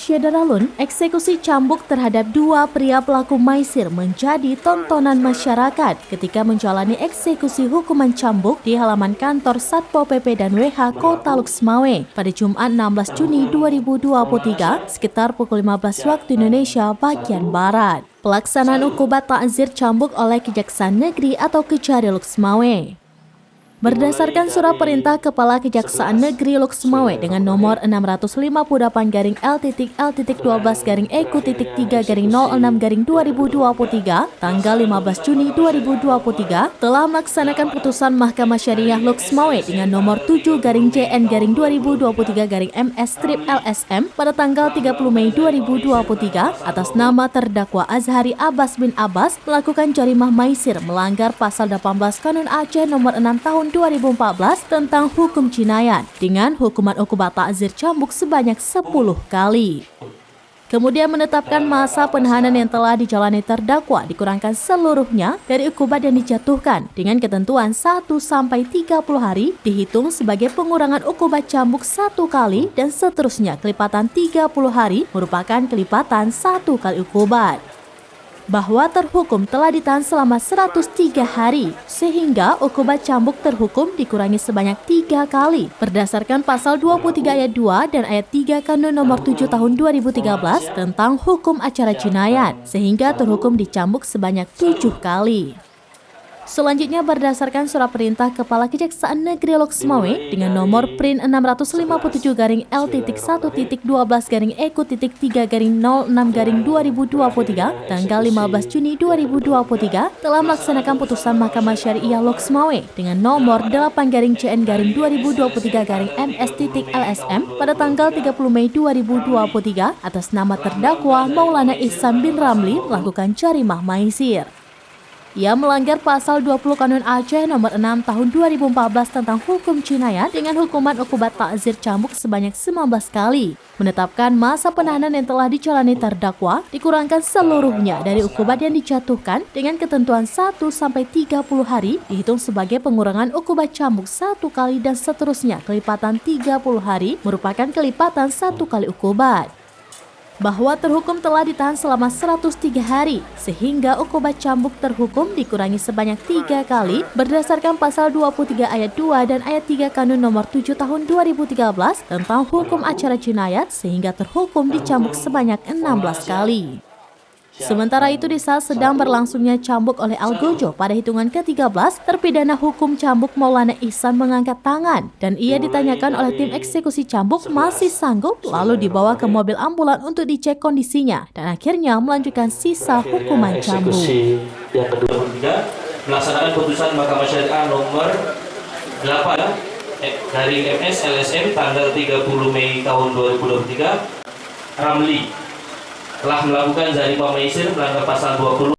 Syederalun, eksekusi cambuk terhadap dua pria pelaku maisir menjadi tontonan masyarakat ketika menjalani eksekusi hukuman cambuk di halaman kantor Satpol PP dan WH Kota Luxmawe pada Jumat 16 Juni 2023 sekitar pukul 15 waktu Indonesia bagian Barat. Pelaksanaan hukuman takzir cambuk oleh Kejaksaan Negeri atau Kejari Luxmawe. Berdasarkan surat perintah Kepala Kejaksaan Negeri Luxmawe dengan nomor 658-L-L-2-EQ-3-06-2023 tanggal 15 Juni 2023 telah melaksanakan putusan Mahkamah Syariah Luxmawe dengan nomor 7-JN-2023-MS-LSM pada tanggal 30 Mei 2023 atas nama terdakwa Azhari Abbas bin Abbas melakukan jarimah maisir melanggar pasal 18 Kanun Aceh nomor 6 tahun 2014 tentang hukum jinayat dengan hukuman takzir cambuk sebanyak 10 kali. Kemudian menetapkan masa penahanan yang telah dijalani terdakwa dikurangkan seluruhnya dari hukuman yang dijatuhkan dengan ketentuan 1-30 hari dihitung sebagai pengurangan hukuman cambuk 1 kali dan seterusnya kelipatan 30 hari merupakan kelipatan 1 kali hukuman. Bahwa terhukum telah ditahan selama 103 hari, sehingga hukuman cambuk terhukum dikurangi sebanyak 3 kali, berdasarkan pasal 23 ayat 2 dan ayat 3 Kanun nomor 7 tahun 2013 tentang hukum acara jinayat, sehingga terhukum dicambuk sebanyak 7 kali. Selanjutnya berdasarkan surat perintah Kepala Kejaksaan Negeri Luxmawe dengan nomor PRIN 657-LT1.12-EQ.3-06-2023 tanggal 15 Juni 2023 telah melaksanakan putusan Mahkamah Syariah Luxmawe dengan nomor 8-JN-2023-MS-LSM pada tanggal 30 Mei 2023 atas nama terdakwa Maulana Ihsan bin Ramli melakukan jarimah maisir. Ia melanggar pasal 20 Kanun Aceh nomor 6 tahun 2014 tentang hukum jinayat dengan hukuman takzir cambuk sebanyak 19 kali. Menetapkan masa penahanan yang telah dijalani terdakwa dikurangkan seluruhnya dari hukuman yang dijatuhkan dengan ketentuan 1-30 hari dihitung sebagai pengurangan hukuman cambuk 1 kali dan seterusnya kelipatan 30 hari merupakan kelipatan 1 kali hukuman. Bahwa terhukum telah ditahan selama 103 hari, sehingga hukuman cambuk terhukum dikurangi sebanyak 3 kali berdasarkan pasal 23 ayat 2 dan ayat 3 Kanun nomor 7 tahun 2013 tentang hukum acara jinayat sehingga terhukum dicambuk sebanyak 16 kali. Sementara itu di saat sedang berlangsungnya cambuk oleh Algojo pada hitungan ke-13, terpidana hukum cambuk Maulana Ihsan mengangkat tangan dan ia ditanyakan oleh tim eksekusi cambuk masih sanggup lalu dibawa ke mobil ambulan untuk dicek kondisinya dan akhirnya melanjutkan sisa hukuman cambuk. Eksekusi yang kedua melaksanakan putusan Mahkamah Syariah nomor 8 dari MS LSM tanggal 30 Mei tahun 2023 Ramli telah melakukan jarimah maisir melanggar pasal 20